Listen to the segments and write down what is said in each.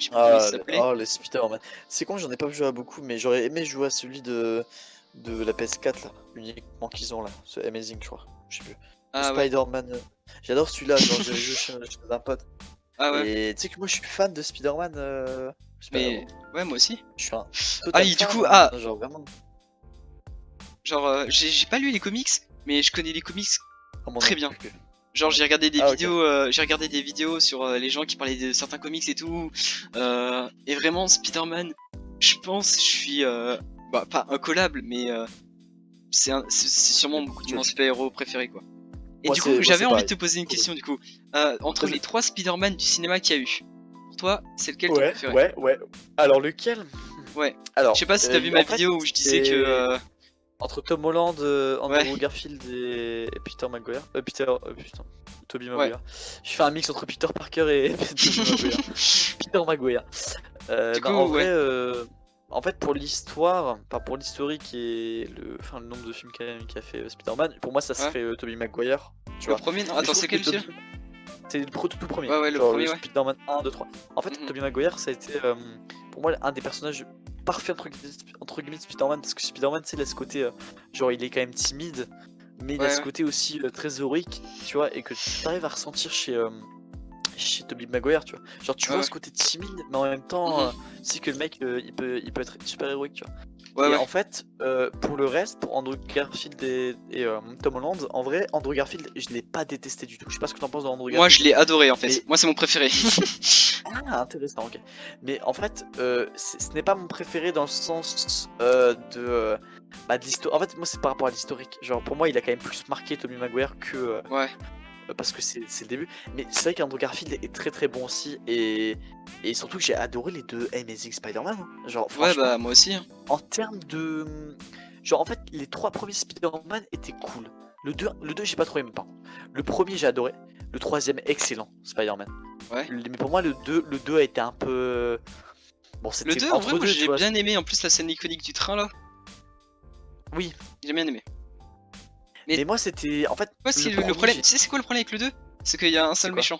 je sais plus comment il Ah, s'appelait. les Spider-Man. C'est con, j'en ai pas joué à beaucoup, mais j'aurais aimé jouer à celui de la PS4 là, uniquement qu'ils ont là, ce Amazing, je crois. Je sais plus. Le Ah ouais, Spider-Man. J'adore celui-là, genre j'avais joué chez un pote. ah ouais, Et tu sais que moi je suis fan de Spider-Man. mais ouais, moi aussi. Je suis un Ah, total et du fan, coup, hein, ah, genre vraiment. genre, j'ai pas lu les comics, mais je connais les comics Oh, mon très nom. bien. Genre Ah, ok. j'ai regardé des vidéos sur les gens qui parlaient de certains comics et tout. Et vraiment, Spider-Man, je pense, je suis, bah, pas incollable, mais c'est sûrement mon super-héros préféré, quoi. Et du coup, Moi j'avais c'est envie de pareil. te poser une Pour le question, du coup. Entre Vas-y. les 3 Spider-Man du cinéma qu'il y a eu, pour toi, c'est lequel ton Ouais, préféré? ouais, ouais. Alors lequel? Ouais. Je Alors, sais pas si t'as vu ma en fait, vidéo où je disais que... c'est entre Tom Holland, ouais, Andrew Garfield et Peter Maguire. Putain, Tobey ouais. Maguire. Je fais un mix entre Peter Parker et Tobey Maguire. Peter Maguire. Du Non, en coup, vrai, ouais. en fait, pour l'histoire, enfin pour l'historique et le nombre de films qu'a fait Spider-Man, pour moi, ça Ouais. serait Tobey Maguire, tu Le vois. premier, non, Mais je attends, trouve c'est que quel celui-là? Tobey, c'est le tout premier, Ouais, ouais, le genre le premier, ouais. Spider-Man 1, 2, 3. En fait, Mhm. Tobey Maguire, ça a été pour moi un des personnages parfaits entre guillemets de Spider-Man, parce que Spider-Man, tu sais, il a ce côté, genre il est quand même timide, mais il a Ouais, ce ouais. côté aussi très héroïque, tu vois, et que tu arrives à ressentir chez Tobey Maguire, tu vois. Genre tu Ouais, vois ouais. ce côté timide, mais en même temps, Mhm. tu sais que le mec, il peut être super héroïque, tu vois. Ouais, Et ouais. en fait, pour le reste, pour Andrew Garfield et Tom Holland, en vrai, Andrew Garfield, je l'ai pas détesté du tout. Je sais pas ce que t'en penses de Andrew Moi, je Garfield, l'ai adoré, en fait. mais Moi, c'est mon préféré. ah, intéressant, ok. Mais en fait, ce n'est pas mon préféré dans le sens bah, de l'histoire. En fait, moi, c'est par rapport à l'historique. Genre, pour moi, il a quand même plus marqué Tobey Maguire que Ouais. parce que c'est le début. Mais c'est vrai qu'Andrew Garfield est très très bon aussi. Et surtout que j'ai adoré les deux Amazing Spider-Man, hein. Genre, Ouais, franchement, bah, moi aussi, hein. en termes de. Genre, en fait, les trois premiers Spider-Man étaient cool. Le 2 j'ai pas trop aimé, par contre. Le premier, j'ai adoré. Le troisième, excellent, Spider-Man. Ouais. Mais pour moi, le 2 a été un peu. Bon, Le c'était 2 en vrai, entre moi, deux, tu j'ai vois. bien aimé. En plus, la scène iconique du train, là. Oui, J'ai bien aimé. Mais mais moi, c'était. En fait, ouais, le le premier, problème, j'ai. tu sais, c'est quoi le problème avec le 2? C'est qu'il y a un C'est seul quoi? méchant.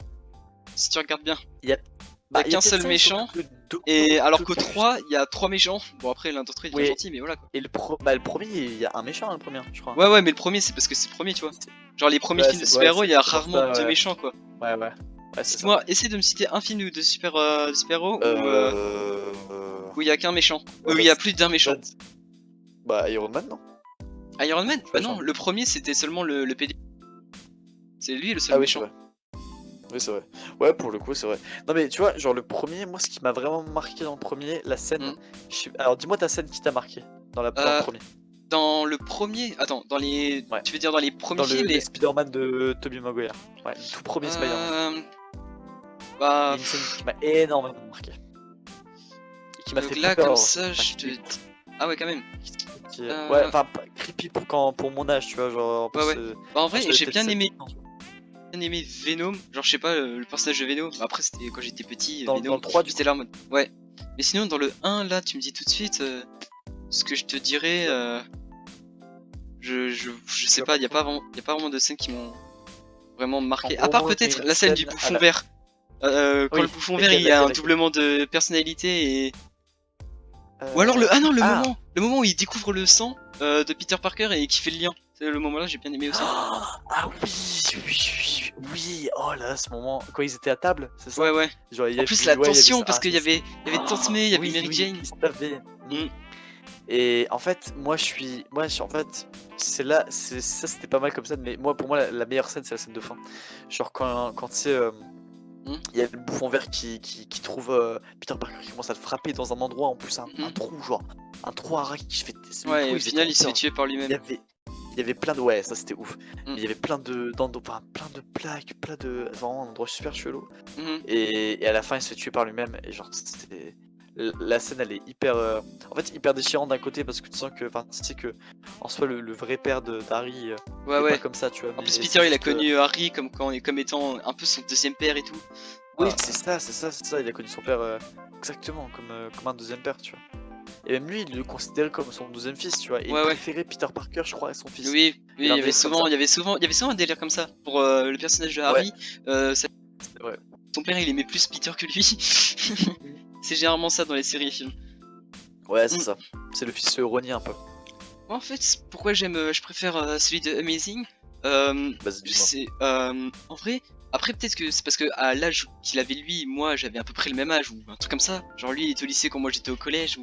Si tu regardes bien. Il y a. Il y a Bah, il y a qu'un peut-être seul ça, et surtout méchant. que Et alors qu'au Doctor 3, il y a 3 méchants. Bon, après, l'un d'entre eux, il devient Oui, gentil, mais voilà, quoi. et bah, le premier, il y a un méchant, hein, le premier, je crois. Ouais, ouais, mais le premier, c'est parce que c'est le premier, tu vois. C'est- Genre, les premiers Ouais, films de ouais, super-héros, il y a pour rarement ça, deux ouais. méchants, quoi. Ouais, ouais. Ouais, c'est ça. Cite-moi, essaie de me citer un film de super-héros Euh. où il y a qu'un méchant. Où Ouais, il y a plus d'un méchant. bah, Iron Man, non? Iron Man? Je sais Bah pas, non, le premier, c'était seulement le PD. C'est lui le seul Ah oui, c'est méchant. vrai. Oui, c'est vrai. Ouais, pour le coup, c'est vrai. Non, mais tu vois, genre le premier, moi, ce qui m'a vraiment marqué dans le premier, la scène. Hmm. Alors, dis-moi ta scène qui t'a marqué dans le Euh, premier. Dans le premier... Attends, dans les... Ouais. Tu veux dire dans les premiers Dans films les les... Spider-Man de Tobey Maguire. Ouais, le tout premier Spider-Man. Euh... Il y Bah... a une scène qui m'a énormément marqué. Et qui m'a Donc fait là, comme peur aussi. ça, Enfin, je te... Ah ouais, quand même. Ouais, Euh... enfin, creepy pour mon âge, tu vois. Genre, en Ouais, plus, ouais. Bah en moi, vrai, j'avais j'ai peut-être bien 7 aimé. ans. Bien aimé Venom. Genre, je sais pas, le personnage de Venom. Bah, après, c'était quand j'étais petit, Dans Venom. le 3, du J'étais coup. là en mode... Ouais. Mais sinon, dans le 1, là, tu me dis tout de suite... Ce que je te dirais... Je Tu sais vas pas, pas y a trop. pas vraiment de scènes qui m'ont vraiment En marqué. À part gros, il y a peut-être une la scène du scène à bouffon la. vert. Quand le Oui, bouffon vert il laquelle, y a un laquelle, laquelle. doublement de personnalité et... Ou alors le... Ah non, Ah! le moment où il découvre le sang de Peter Parker et qui fait le lien. Le moment là j'ai bien aimé aussi. Ah oui, oui, oui, oh là, ce moment, quand ils étaient à table, c'est Ouais ça? ouais. Genre, En plus la ouais, il y avait tension ça. parce Ah, qu'il y avait Tante May, il y avait oui, Mary oui, Jane. ils savaient. Mm. Et en fait, en fait, c'est là, ça c'était pas mal comme scène, mais moi, pour moi, la meilleure scène, c'est la scène de fin. Genre, quand tu sais, Mm. il y a le bouffon vert qui trouve Peter Parker qui commence à le frapper dans un endroit, en plus, un Mhm. trou, genre, un trou à qui je fais. Le Ouais, trou, et au il faisait final trop il se fait peur. tuer par Il lui-même. y avait, il y avait plein de. Ouais, ça c'était ouf. Mm. Mais il y avait enfin, plein de plaques, plein de. Vraiment un endroit super chelou. Mhm. Et à la fin, il se fait tuer par lui-même. Et genre, c'était. La scène, elle est hyper. En fait, hyper déchirante d'un côté parce que tu sens que. Enfin, tu sais que. En soi, le vrai père d'Harry Ouais est pas ouais. comme ça, tu vois. En plus Mais c'est Peter il a juste. connu Harry comme étant un peu son deuxième père et tout. Oui, Ah, c'est ça, c'est ça, c'est ça. Il a connu son père exactement comme un deuxième père, tu vois. Et même lui, il le considérait comme son deuxième fils, tu vois. Et il ouais ouais. préférait Peter Parker, je crois, à son fils. Oui, oui, Il y a un délire comme ça. il y avait souvent un délire comme ça pour le personnage de Ouais, Harry. c'est vrai. Son père, il aimait plus Peter que lui. C'est généralement ça dans les séries et films. Ouais, c'est ça. C'est le fils Ronnie un peu. Moi, en fait, pourquoi je préfère celui de Amazing, Vas-y, dis-moi. c'est en vrai. Après, peut-être que c'est parce que à l'âge qu'il avait lui, moi j'avais à peu près le même âge ou un truc comme ça. Genre lui il était au lycée quand moi j'étais au collège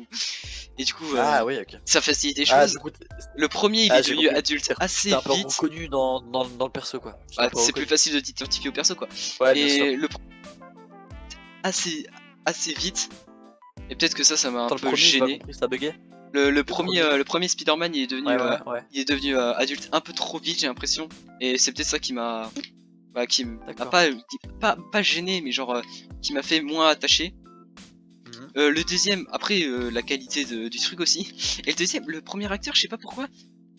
et du coup Ah oui, ok. ça facilite les Ah, choses. du coup, Le premier il ah, est j'ai devenu compris. adulte assez T'es un peu vite. reconnu dans le perso, quoi. Tu l'as Bah, pas c'est plus reconnu. facile de t'identifier au perso quoi. Ouais, bien sûr. Et le assez vite. Et peut-être que ça m'a un Attends, le peu premier, j'ai pas gêné. compris, ça buguait. Le premier Spider-Man Ouais, ouais, ouais. il est devenu adulte un peu trop vite j'ai l'impression. Et c'est peut-être ça qui m'a qui m'a D'accord. pas gêné mais genre qui m'a fait moins attaché. Mhm. Le deuxième, après la qualité du truc aussi. Et le deuxième, le premier acteur, je sais pas pourquoi.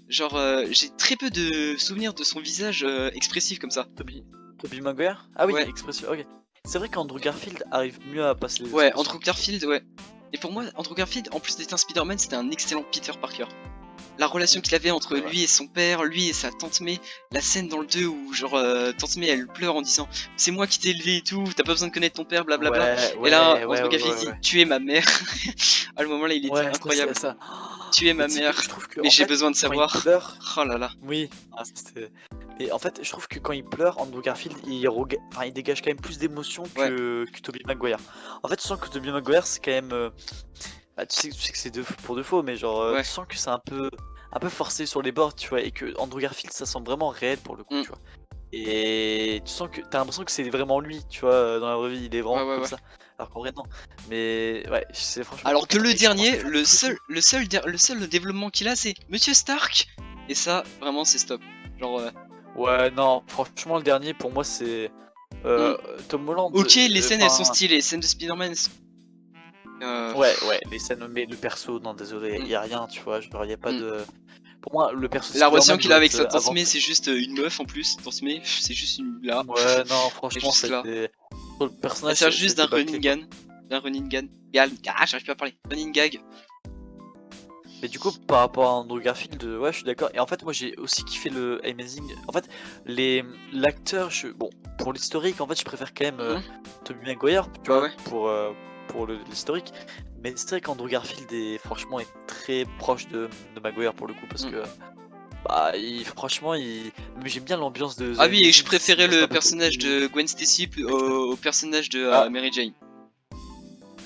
Genre j'ai très peu de souvenirs de son visage expressif comme ça. Tobey Maguire? Ah oui, Ouais, expression, ok. C'est vrai qu'Andrew Garfield arrive mieux à passer les ouais, expressions. Andrew Garfield, ouais. Et pour moi, Andrew Garfield, en plus d'être un Spider-Man, c'était un excellent Peter Parker. La relation qu'il avait entre Ouais, ouais. lui et son père, lui et sa tante May, la scène dans le 2 où genre tante May elle pleure en disant c'est moi qui t'ai élevé et tout, t'as pas besoin de connaître ton père, blablabla. Ouais, Et là, ouais, ouais, Andrew ouais, Garfield ouais, dit ouais. tu es ma mère. À le moment là, il était Ouais, incroyable. ça. Tu es Mais ma tu sais que mère, je trouve que, mais en j'ai fait, besoin de quand il savoir. pleure, Oh là là. oui. Ah, ça, mais en fait, je trouve que quand il pleure, Andrew Garfield, enfin, il dégage quand même plus d'émotion Ouais. que Tobey Maguire. En fait, tu sens que Tobey Maguire, c'est quand même. Bah, tu sais que c'est pour de faux, mais genre, Ouais. tu sens que c'est un peu forcé sur les bords, tu vois, et que Andrew Garfield, ça semble vraiment réel pour le coup, Mm. tu vois. Et tu sens que t'as l'impression que c'est vraiment lui, tu vois, dans la vraie vie, il est vraiment Ouais. comme ça. Alors qu'en vrai, non. Mais ouais, c'est franchement. Alors Oh que putain, le et je pense dernier, qu'il fait un truc. le seul développement qu'il a, c'est Monsieur Stark. Et ça, vraiment, c'est stop. Genre, Ouais, non, franchement, le dernier, pour moi, c'est. mm. Tom Holland. Ok, les scènes, elles sont Enfin. stylées. Les scènes de Spider-Man, Ouais, les scènes, mais le perso, non, désolé, mm, y a rien, tu vois, genre, y a pas mm. de. Pour moi, le perso de La relation Spider-Man qu'il a doit avec être sa tante avant May, tout. c'est juste une meuf en plus. Tante May, c'est juste une là. Ouais, non, Elle est franchement, juste ça a là. été. Sur le Elle personnage, sert ça a juste été d'un bâclé, running quoi. gun. D'un running gun. Ah, j'arrive pas à parler. Running gag. Mais du coup, par rapport à Andrew Garfield, ouais, je suis d'accord. Et en fait, moi, j'ai aussi kiffé le Amazing. En fait, l'acteur, bon, pour l'historique, en fait, je préfère quand même Mhm. Tobey Maguire, tu Ouais, vois, ouais. pour l'historique. Mais c'est vrai qu'Andrew Garfield est franchement très proche de Maguire pour le coup, parce Mm. que bah, franchement, mais j'aime bien l'ambiance de The Ah oui, et je Amazing, cette préférais ambiance le un peu personnage plus de Gwen Stacy au personnage de Ah, Mary Jane.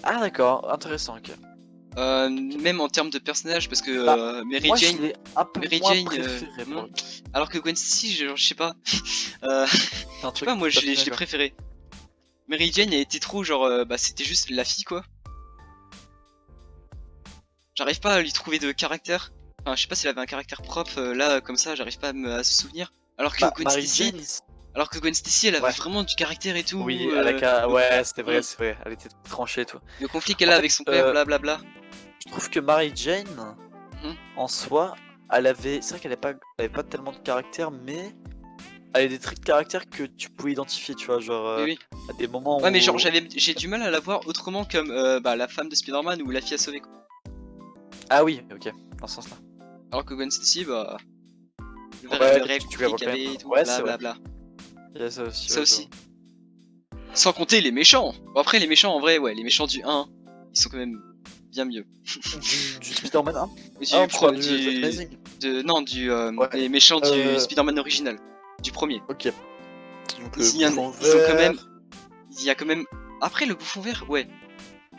ah d'accord, intéressant, ok. Même en termes de personnage, parce que Bah, Mary moi, je Jane, l'ai un peu Mary moins Jane, préféré pour le coup. alors que Gwen Stacy, je sais pas, euh, C'est un je sais truc pas, moi tout à fait je l'ai d'accord. préféré. Mary Jane, elle était trop genre, bah c'était juste la fille quoi. J'arrive pas à lui trouver de caractère. Enfin, je sais pas s'il avait un caractère propre là, comme ça, j'arrive pas à se souvenir. Bah, Mary Jane, Alors que Gwen Stacy, elle avait ouais. vraiment du caractère et tout. Oui, ouais, c'était Hmm, vrai, c'est vrai. Elle était tranchée, toi. le conflit qu'elle En a fait, avec son père, blablabla. je trouve que Mary Jane, Mhm. en soi, c'est vrai elle avait pas tellement de caractère, mais elle avait des traits de caractère que tu pouvais identifier, tu vois, genre Oui, oui. à des moments Ouais, mais genre, où. j'ai du mal à la voir autrement comme bah, la femme de Spider-Man ou la fille à sauver quoi. Ah oui, ok, dans ce sens-là. Alors que Gwen Stacy, bah, Ouais, le réel tu la conflit vois qu'il quand y même. avait et tout, Ouais, c'est vrai. blablabla. Il y a ça aussi, Ça ouais, je aussi. vois. Sans compter les méchants. Bon, après, les méchants, en vrai, ouais, les méchants du 1, ils sont quand même bien mieux. Du Spider-Man 1? Ah Du non, tu pro, parles du Amazing? non, Ouais. les méchants du Euh, Spider-Man original. Du premier. ok. Donc le Ils, bouffon ils ont quand même, vert. il y a quand même, après le bouffon vert, ouais.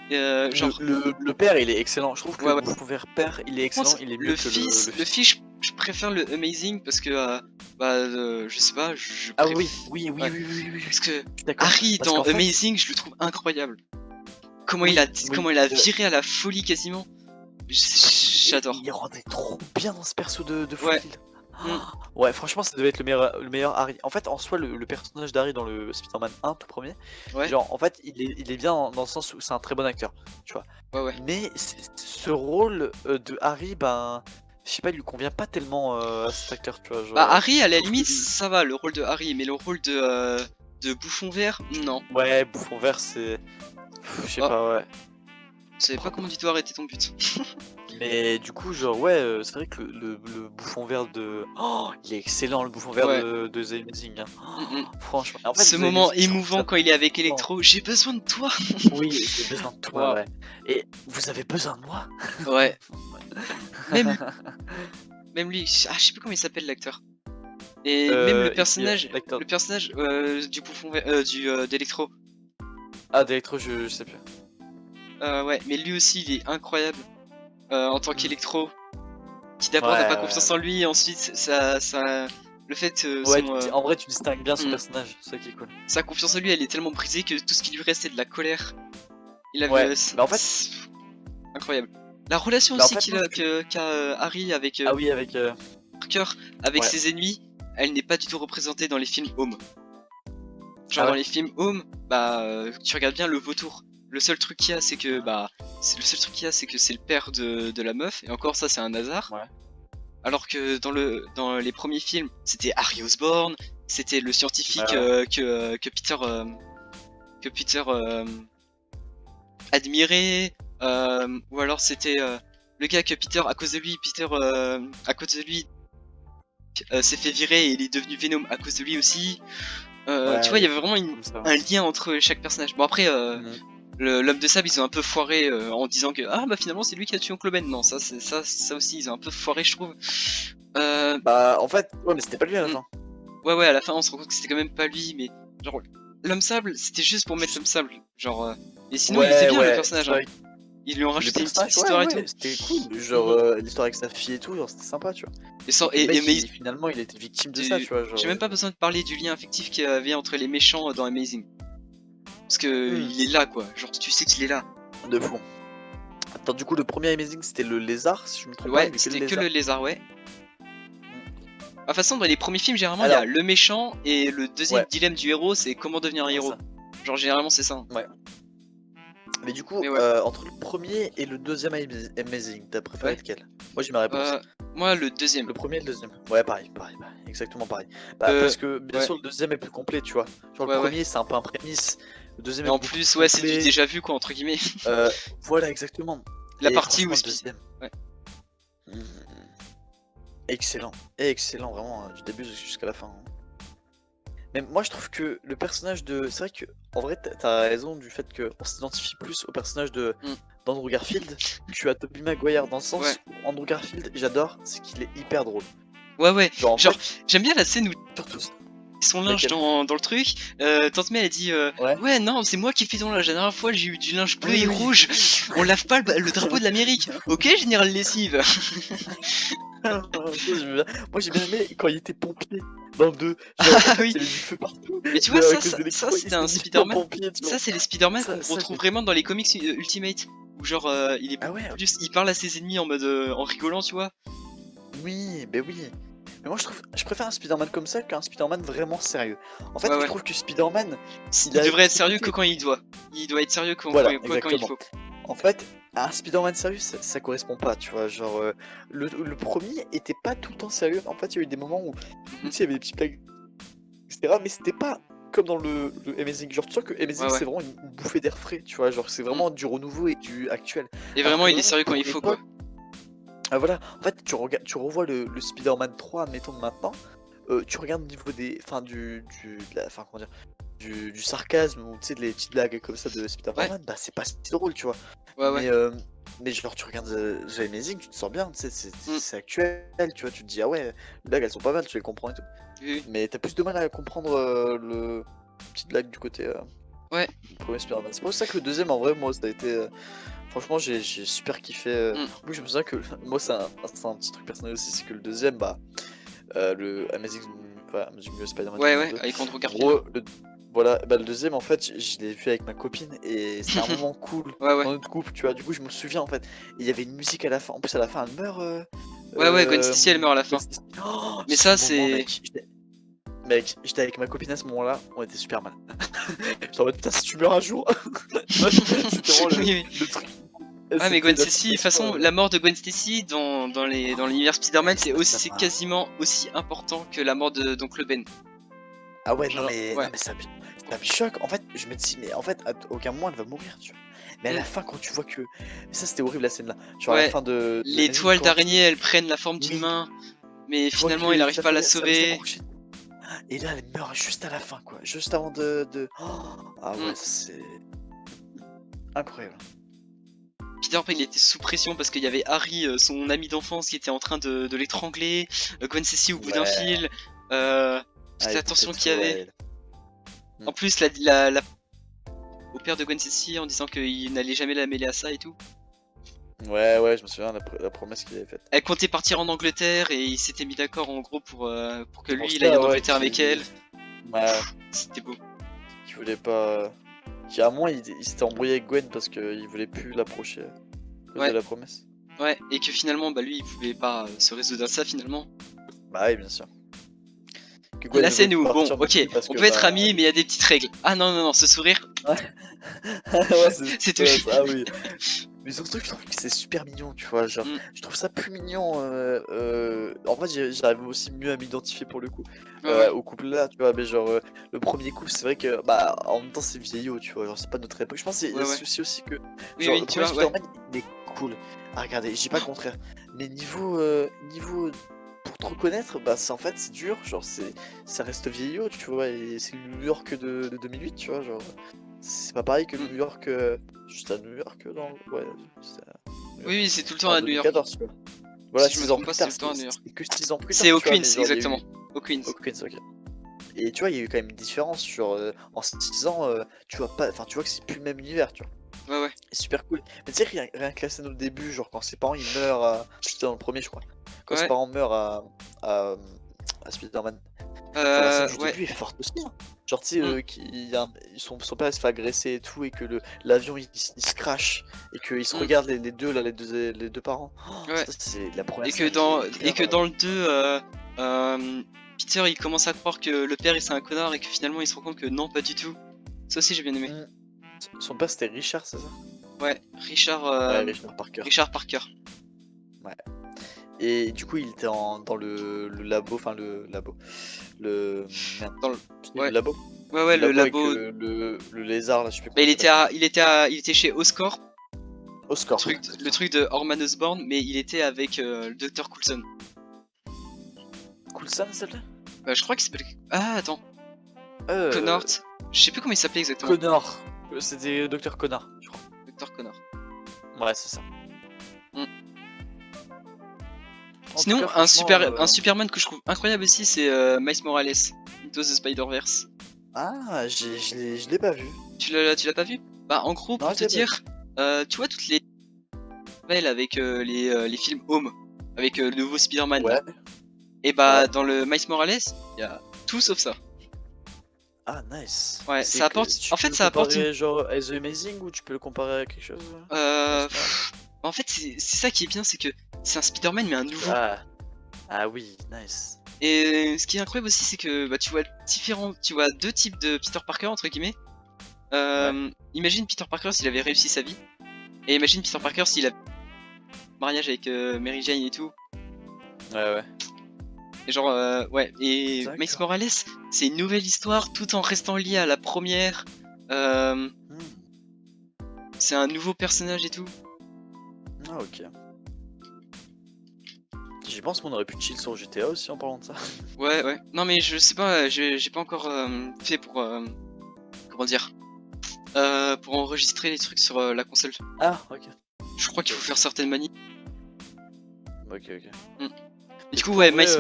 Genre, Le père, il est excellent. Je trouve que ouais, le ouais. bouffon vert père, il est Par contre, excellent. Il est mieux que le le fils. fils, je préfère le Amazing parce que, bah, je sais pas, je Ah préfère. oui, Ouais. oui. Parce que Je suis d'accord. Harry Parce dans qu'en fait, Amazing, je le trouve incroyable. oui, Comment il a viré à la folie quasiment. J'adore. il rendait trop bien dans ce perso de Ouais. folie. Mm. Ouais, franchement, ça devait être le meilleur Harry. En fait, en soi, le personnage d'Harry dans le Spider-Man 1, tout premier, Ouais. genre, en fait, il est bien dans le sens où c'est un très bon acteur, tu vois. Ouais. Mais ce rôle de Harry, ben, je sais pas, il lui convient pas tellement à cet acteur, tu vois. Bah Genre, Harry, à je la trouve que. limite, ça va, le rôle de Harry, mais le rôle de bouffon vert, non. Ouais, bouffon vert, c'est. Je sais Oh, pas, ouais. je savais pas comment du tout arrêter ton but. Mais du coup, genre, ouais, c'est vrai que le bouffon vert de. Oh, il est excellent le bouffon vert Ouais. de The Amazing, hein. Mm, mm. Franchement. En fait, Ce The moment Amazing, je trouve émouvant ça quand il est avec tellement- Electro, j'ai besoin de toi. Oui, j'ai besoin de toi, Waouh. ouais. Et vous avez besoin de moi? Ouais. Même, même lui, je sais plus comment il s'appelle l'acteur. Et même L'acteur. le personnage du bouffon vert, d'Electro. Ah, d'Electro, je sais plus. Ouais, mais lui aussi, il est incroyable en tant Mm. qu'Electro. Qui d'abord n'a pas Ouais, confiance en lui, et ensuite, le fait, ouais, en vrai, tu distingues bien son hmm, personnage, c'est ça qui est cool. sa confiance en lui, elle est tellement brisée que tout ce qui lui reste, c'est de la colère. Il avait, Ouais, mais en fait, incroyable. La relation mais en aussi fait, moi, qu'a Harry avec ah oui, avec. Parker, avec Ouais. ses ennemis, elle n'est pas du tout représentée dans les films Home. Genre Ah dans ouais. les films Home, bah tu regardes bien le vautour. Le seul truc qu'il y a, c'est que c'est le père de la meuf, et encore ça c'est un hasard. Ouais. Alors que dans les premiers films, c'était Harry Osborn, c'était le scientifique Ouais. que Peter admirait, ou alors c'était le gars que Peter à cause de lui s'est fait virer et il est devenu Venom à cause de lui aussi. Tu Ouais, vois, il il y y a avait plein de vraiment trucs comme ça. un lien entre chaque personnage. Bon après, Mhm. l'homme de sable, ils ont un peu foiré en disant que ah bah finalement c'est lui qui a tué Oncle Ben. Non, ça aussi ils ont un peu foiré, je trouve. Euh, Bah, en fait, ouais, mais c'était pas lui à la hmm, fin. ouais, à la fin on se rend compte que c'était quand même pas lui, mais genre l'homme sable, c'était juste pour mettre Juste- l'homme sable. Genre, et sinon il était Ouais, bien le ouais, personnage. c'est Hein. vrai. Ils lui ont Le rajouté une petite personnage, ouais, histoire et tout. ouais, c'était cool. Genre, Mhm. l'histoire avec sa fille et tout, genre, c'était sympa, tu vois. Et, Et que le mec, mais finalement, il était victime de ça, tu vois. j'ai Genre. même pas besoin de parler du lien affectif qu'il y avait entre les méchants dans Amazing. Parce que Hmm, il est là quoi, genre tu sais qu'il est là. de fou. Attends, du coup, le premier Amazing, c'était le lézard, si je me trompe pas, il y Ouais, avait que le c'était que lézard. le lézard, ouais. Hmm. De toute façon, dans les premiers films, généralement, il y a Alors, le méchant et le deuxième ouais, dilemme du héros, c'est comment devenir un c'est héros. ça. Genre, généralement, c'est ça. Hein. Ouais. Mais du coup, Mais ouais, entre le premier et le deuxième Amazing, t'as préféré ouais. lequel? Moi, j'ai ma réponse. Moi, le deuxième. Le premier et le deuxième. Ouais, pareil, pareil, pareil, exactement pareil. Bah, Euh, parce que bien ouais, sûr, le deuxième est plus complet, tu vois. Genre, le ouais. premier, c'est un peu un prémisse. Le deuxième Et est en beaucoup plus plus, ouais, c'est du complet. déjà vu, quoi, entre guillemets. Euh, voilà, exactement. La Et partie où franchement, le deuxième, Ouais. hmm, excellent. Excellent, vraiment, du début jusqu'à la fin. Hein. Mais moi, je trouve que le personnage de. C'est vrai que, en vrai, t'as raison du fait qu'on s'identifie plus au personnage de Mm. d'Andrew Garfield que à Tobey Maguire, dans le Ouais, sens où Andrew Garfield, j'adore, c'est qu'il est hyper drôle. ouais. Genre, en Genre, fait, j'aime bien la scène où surtout. son linge Laquelle? dans le truc. Tante May, elle dit Ouais. ouais, non, c'est moi qui fais ton linge. La dernière fois, j'ai eu du linge bleu Oui, et oui. rouge. On lave pas le drapeau de l'Amérique. Ok, général lessive. Moi j'ai bien aimé quand il était pompier dans le 2. Genre, Ah il oui. y avait du feu partout. Mais tu vois, Mais à cause de ça l'électro, il c'était un s'était mis en Spider-Man. pompier, tu vois. Ça, c'est les Spider-Man qu'on Ça, retrouve j'ai. vraiment dans les comics Ultimate. Où genre, il est Ah beaucoup ouais, plus. Il parle à ses ennemis en mode. En rigolant, tu vois. oui, ben oui. Mais moi je préfère un Spider-Man comme ça qu'un Spider-Man vraiment sérieux. En fait, je Ouais. trouve que Spider-Man, il Il a devrait être ce sérieux que côté. quand il doit. Il doit être sérieux Voilà, quand il exactement. faut. En fait, un Spider-Man sérieux, ça correspond pas, tu vois. Genre, le premier était pas tout le temps sérieux. En fait, il y a eu des moments où, tu Mhm. sais, il y avait des petites blagues, etc. Mais c'était pas comme dans le Amazing. Genre, tu sens que Amazing, Ouais. c'est vraiment une bouffée d'air frais, tu vois. Genre, c'est Mm. vraiment du renouveau et du actuel. Et Alors vraiment, que il est vraiment, sérieux quand pour il une faut, quoi. époque, ah, voilà, en fait, tu revois le Spider-Man 3, admettons de maintenant. Tu regardes au niveau des. Enfin, enfin, comment dire. Du sarcasme ou tu sais, les petites blagues comme ça de Ouais, Spider-Man, bah, c'est pas si drôle, tu vois. ouais. Mais, genre, tu regardes The Amazing, tu te sens bien, tu sais, Mm. c'est actuel, tu vois. Tu te dis, ah ouais, les blagues elles sont pas mal, tu les comprends et tout. Oui. Mais t'as plus de mal à comprendre le petite blague du côté Ouais. du premier Spider-Man. C'est pour ça que le deuxième, en vrai, moi, ça a été. Franchement, j'ai super kiffé. Mm. En plus, je me souviens que moi, c'est un petit truc personnel aussi, c'est que le deuxième, bah, le Amazing, enfin, Amazing Spider-Man Ouais, 2. avec Andrew En Garfield. gros, voilà, bah, le deuxième, en fait, je l'ai vu avec ma copine et c'était un moment cool Ouais. dans notre couple, tu vois. Du coup, je me souviens, en fait, il y avait une musique à la fin. En plus, à la fin, elle meurt. Ouais, Gwen Stacy, elle meurt à la Gwen fin. Stacy. Oh, Mais ce ça, moment, c'est. mec. J'étais avec ma copine à ce moment-là, on était super mal. J'étais en mode, putain, si tu meurs un jour. C'était vraiment Oui. le truc. Ah, mais Gwen C'était la Stacy, de toute citation, façon, la mort de Gwen Stacy dans l'univers Spider-Man, mais ça c'est m'a. quasiment aussi important que la mort de d'Oncle Ben. Ah ouais, Genre, non ouais. mais ça me choque. En fait, je me dis, mais en fait, à aucun moment elle va mourir, tu vois. Mais à la Mm. fin, quand tu vois que. Ça, c'était horrible la scène là. Genre à la Ouais, fin de les l'anime, toiles quand d'araignée elles prennent la forme d'une oui, main, mais tu vois finalement il que arrive pas à la ça va sauver. s'accrocher. Et là, elle meurt juste à la fin, quoi. Juste avant Oh, ah Mm. ouais, c'est incroyable. Peter Pan il était sous pression parce qu'il y avait Harry, son ami d'enfance, qui était en train de l'étrangler, Gwen Stacy au bout d'un Ouais. fil, Ah, toute il la était tension qu'il y trop. avait. Ouais. Mm. En plus, au père de Gwen Stacy en disant qu'il n'allait jamais la mêler à ça et tout. Ouais, ouais, je me souviens de la promesse qu'il avait faite. Elle comptait partir en Angleterre et ils s'étaient mis d'accord en gros pour que Pour lui il aille ça, en ouais, Angleterre avec elle. ouais, C'était beau. qu'il voulait pas. À un moment, il s'était embrouillé avec Gwen parce qu'il voulait plus l'approcher à cause de Ouais, la promesse. ouais, et que finalement, bah lui il pouvait pas se résoudre à ça finalement. Bah oui, bien sûr. Que Gwen Là ne voulait c'est plus nous, bon, partir non ok, plus parce on que peut être bah. amis mais il y a des petites règles. Ah non, non, non, ce sourire, Ouais, ouais, c'est c'est tout. ça, ah oui. Mais surtout, je trouve que c'est super mignon, tu vois. Genre, Mm, je trouve ça plus mignon. En fait, j'arrive aussi mieux à m'identifier pour le coup ouais, ouais, au couple là, tu vois. Mais genre, le premier couple, c'est vrai que, bah, en même temps, c'est vieillot, tu vois. Genre, c'est pas notre époque. Je pense qu'il y ouais, a ouais. ce souci aussi que, Oui, genre, oui, le tu premier vois, ouais. Spider-Man, il est cool à regarder. Je dis pas le contraire. Mais niveau pour te reconnaître, bah, c'est en fait, c'est dur. Genre, ça reste vieillot, tu vois. Et c'est le New York de 2008, tu vois. Genre. C'est pas pareil que Mm. New York, juste à New York dans ouais, c'est à New Oui, York, oui, c'est tout le temps en à New York. 2014 quoi. Voilà, Si je me 6 ans trompe pas, plus c'est tard, tout le temps à New York. c'était que 6 ans plus C'est tard, au tu vois, Queens, mais genre il y a exactement. eu Au Queens. au Queens, ok. Et tu vois, il y a eu quand même une différence sur en 6 ans, tu vois pas, enfin tu vois que c'est plus le même univers, tu vois. Ouais, ouais. C'est super cool. Mais tu sais, rien que la scène au début, genre quand ses parents ils meurent, c'était dans le premier, je crois. Quand ses Ouais. parents meurent à, à Spider-Man. Genre la scène du Ouais. début est forte aussi, hein. Genre tu sais, Mm. son père il se fait agresser et tout, et que l'avion il se crache, et qu'ils se Mm. regardent les deux là, les deux parents. Oh, Ouais. ça c'est la première Et scène, que elle est et hyper. que dans le 2, Peter il commence à croire que le père c'est un connard et que finalement il se rend compte que non, pas du tout. Ça aussi j'ai bien aimé. Hmm. Son père c'était Richard, c'est ça? Ouais, Richard, Ouais, Richard Parker. Richard Parker. Ouais. Et du coup il était dans le labo, enfin le labo. Le. Merde. Dans le... C'est le Ouais, labo? ouais, ouais, Le le labo avec labo. le lézard là, je sais plus Bah, comment il s'appelle. il était chez Oscorp, Oscorp, le exactement. truc de Norman Osborn, mais il était avec le docteur Coulson. Coulson, celle-là? Bah, je crois qu'il s'appelle. Ah, attends, Euh. Connort. Je sais plus comment il s'appelait exactement. Connor. C'était Docteur Connor, je crois. Docteur Connor. Ouais, c'est ça. Hmm. En tout Sinon, cas, franchement. un Superman que je trouve incroyable aussi, c'est Miles Morales, Into the Spider-Verse. Ah, je l'ai pas vu. Tu l'as pas vu? Bah, en gros, Non, pour je te l'ai pas vu. dire, tu vois toutes les nouvelles avec les films Home, avec le nouveau Spider-Man là. Ouais, Et bah, ouais. dans le Miles Morales, il y a tout sauf ça. Ah, nice. Ouais, C'est ça que apporte. tu En peux fait, le ça apporte une. comparer genre à The Amazing ou tu peux le comparer à quelque chose Euh... Miles Morales. En fait, c'est ça qui est bien, c'est que c'est un Spider-Man mais un nouveau. Ah, ah oui, nice. Et ce qui est incroyable aussi, c'est que bah, tu vois deux types de Peter Parker entre guillemets. Ouais, Imagine Peter Parker s'il avait réussi sa vie, et imagine Peter Parker s'il a mariage avec Mary Jane et tout. ouais, ouais. Et genre, ouais. Et Miles D'accord. Morales, c'est une nouvelle histoire tout en restant lié à la première. Euh, Hmm. c'est un nouveau personnage et tout. Ah, ok. J'y pense qu'on aurait pu chill sur GTA aussi en parlant de ça. Ouais, ouais. Non, mais je sais pas, j'ai pas encore fait pour. Comment dire? Pour enregistrer les trucs sur la console. Ah, ok. Je crois qu'il faut faire certaines manies. Ok, ok. Mm. Et Et du coup, pour ouais, vrai, Miles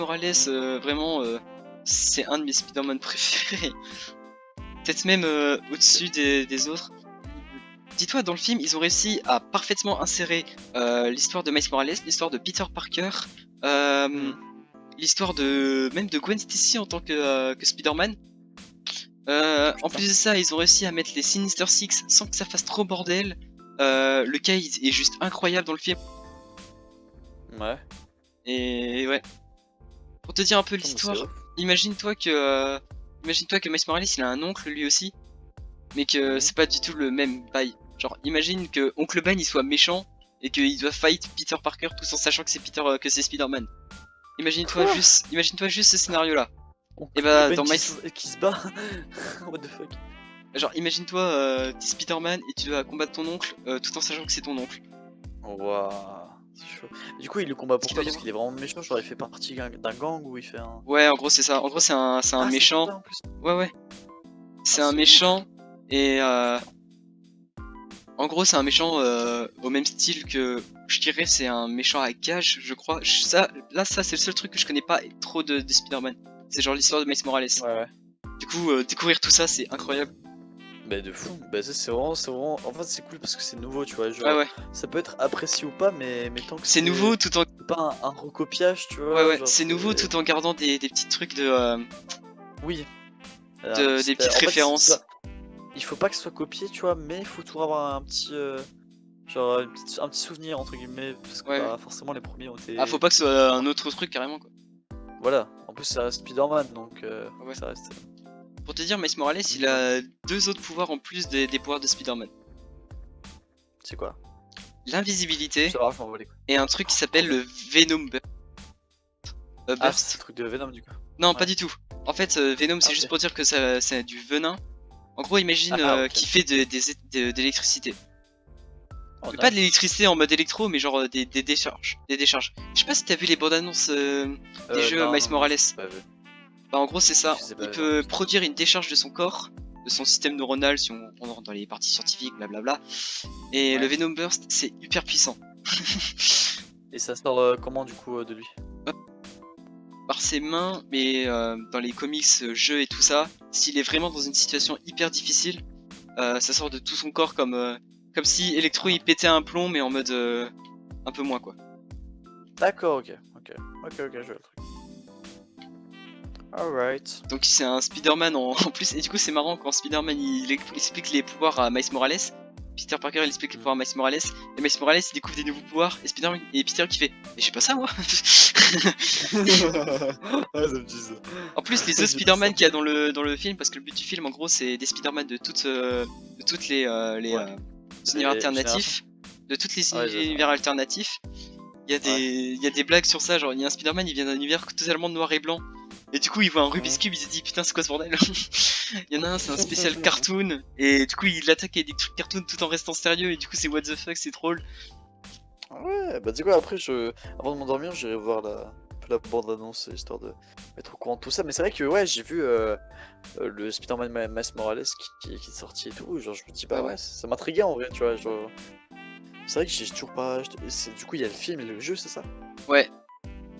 Morales, hmm. vraiment, c'est un de mes Spider-Man préférés. Peut-être même au-dessus des autres. Dis-toi, dans le film, ils ont réussi à parfaitement insérer l'histoire de Miles Morales, l'histoire de Peter Parker, euh, Hmm. l'histoire de même de Gwen Stacy en tant que Spider-Man. En Putain. plus de ça, ils ont réussi à mettre les Sinister Six sans que ça fasse trop bordel. Le cas est juste incroyable dans le film. Ouais. Et ouais. Pour te dire un peu Putain, mais c'est l'histoire, ouf. imagine-toi que Miles Morales il a un oncle lui aussi, mais que Mhm. c'est pas du tout le même bail. Genre, imagine que Oncle Ben il soit méchant et qu'il doit fight Peter Parker tout en sachant que c'est Spider-Man. Quoi? Imagine-toi juste ce scénario là. Et bah, Ben dans qui se bat. What the fuck. genre, imagine-toi, t'es Spider-Man et tu dois combattre ton oncle tout en sachant que c'est ton oncle. Waouh, c'est chaud. Du coup, il le combat Ce qu'il pourquoi? doit y Parce avoir. qu'il est vraiment méchant, genre il fait partie d'un gang où il fait un. Ouais, en gros, c'est ça. En gros, c'est un Ah, c'est méchant. ça en plus. Ouais, ouais. Ah, C'est un c'est ouf. méchant. Et Putain. en gros, c'est un méchant au même style que. Je dirais, c'est un méchant à gage, je crois. Ça, là, ça, c'est le seul truc que je connais pas trop de Spider-Man. C'est genre l'histoire de Miles Morales. Ouais, ouais. Du coup, découvrir tout ça, c'est incroyable. Bah de fou. Bah ça c'est vraiment. En fait c'est cool parce que c'est nouveau, tu vois. Ouais, Genre, ouais. ça peut être apprécié ou pas, mais tant que C'est nouveau tout en. c'est pas un recopiage, tu Ouais, vois. ouais. Genre C'est nouveau c'est. tout en gardant des petits trucs Oui. des petites En fait, références. il faut pas que ce soit copié, tu vois, mais il faut toujours avoir un petit. Genre un petit souvenir entre guillemets, parce que Ouais, ouais. bah forcément les premiers ont Ah, faut été. pas que ce soit un autre truc carrément, quoi. Voilà. En plus c'est un Spider-Man, donc Ouais, faut que ouais. ça reste Pour te dire, Miles Morales, un il minimum. a deux autres pouvoirs en plus des pouvoirs de Spider-Man. C'est quoi? Pour L'invisibilité savoir, je m'en bats les couilles. et un truc qui Trop s'appelle bien. le Venom Ah, c'est le Burst. truc de Venom du coup. Non, pas Ouais. du tout. En fait, Venom, Ah c'est juste ok. pour dire que ça, c'est du venin. En gros, imagine Ah ok. qu'il fait d'électricité. Oh Mais pas de nice. l'électricité en mode électro, mais genre des décharges. Des décharges. Je sais pas si t'as vu les bandes annonces des jeux Non, Miles non, non, Morales. je sais pas vu. Bah, en gros, c'est ça. Je sais Il pas vu en peut plus. produire une décharge de son corps, de son système neuronal, si on rentre dans les parties scientifiques, blablabla. Et le Ouais. Venom Burst, c'est hyper puissant. Et ça sort comment du coup de lui? Par ses mains, mais dans les comics, jeux et tout ça, s'il est vraiment dans une situation hyper difficile, ça sort de tout son corps comme si Electro il Ah, pétait un plomb, mais en mode un peu moins quoi. d'accord, ok. Ok, ok, ok, je vois le truc. Alright. Donc c'est un Spider-Man en plus, et du coup c'est marrant quand Spider-Man il explique les pouvoirs à Miles Morales. Peter Parker il explique les pouvoirs à Miles Morales, et Miles Morales il découvre des nouveaux pouvoirs, et Spider-Man et Peter qui fait mais j'ai pas ça moi. Ah, ça me dit ça. En plus, les autres J'ai pas ça. Spider-Man qu'il y a dans le film, parce que le but du film, en gros, c'est des Spider-Man de toutes Ouais. univers Les générations? alternatifs. De tous les Ah ouais, je vois ça. univers alternatifs. Ouais. Il y a des blagues sur ça. Genre, il y a un Spider-Man, il vient d'un univers totalement noir et blanc. Et du coup, il voit un Rubik's Mhm. Cube, il se dit putain, c'est quoi ce bordel. Il y en a un, c'est un spécial cartoon. Et du coup, il attaque avec des trucs cartoon tout en restant sérieux. Et du coup, c'est what the fuck, c'est drôle. Ouais, bah du coup après avant de m'endormir, j'irai voir un peu la bande annonce histoire de mettre au courant de tout ça. Mais c'est vrai que ouais, j'ai vu le Spider-Man Miles Morales qui est sorti et tout. Genre je me dis Ouais, bah ouais. ouais, ça m'intriguait en vrai, tu vois. Genre c'est vrai que j'ai toujours pas. Du coup il y a le film et le jeu, c'est ça? Ouais.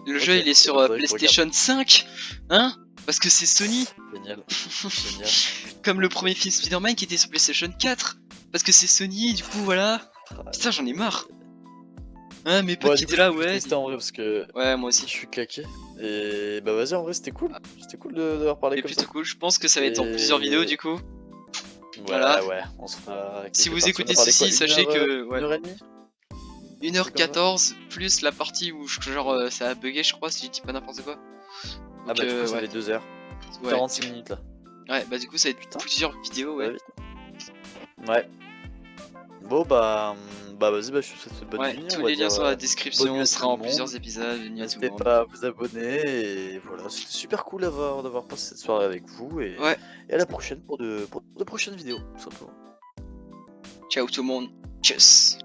Le Ok. jeu, il est Et sur bah faudrait que je regarde. PlayStation 5. Hein? Parce que c'est Sony. Génial, génial. Comme le premier film Spider-Man qui était sur PlayStation 4. Parce que c'est Sony, du coup, voilà. Putain, j'en ai marre. Hein, mes potes Bon, qui du coup, étaient je là, peux plus ouais. tester en vrai parce que Ouais, moi je aussi. suis claqué. Et bah, vas-y, en vrai, c'était cool. Ah, C'était cool d'avoir parlé mais comme ça. plutôt cool. Je pense que ça va être en plusieurs vidéos, Et du coup. Voilà. ouais, ouais, on se fera Si quelques vous parties. On a écoutez parlé quoi? ceci, sachez que, Une ouais. heure et demie? Un truc comme ça? 1h14 plus la partie où, genre, ça a bugué, je crois, si je dis pas n'importe quoi. Ah Donc, bah, du coup, ça ouais. fait 2 heures. Ouais. 46 minutes là. Ouais, bah, du coup, ça va être Putain, plusieurs vidéos, ça va ouais. vite. Ouais. Bon, bah, bah vas-y, bah, je te souhaite une bonne Ouais, nuit. tous On va les liens dire sont dans la bonne nuit description, à ce tout sera le en monde. plusieurs épisodes, nuit à tout le N'hésitez monde. pas à vous abonner. Et voilà, c'était super cool d'avoir passé cette soirée avec vous. Ouais, Et à la prochaine pour de prochaines vidéos, tout simplement. ciao tout le monde. Tchuss.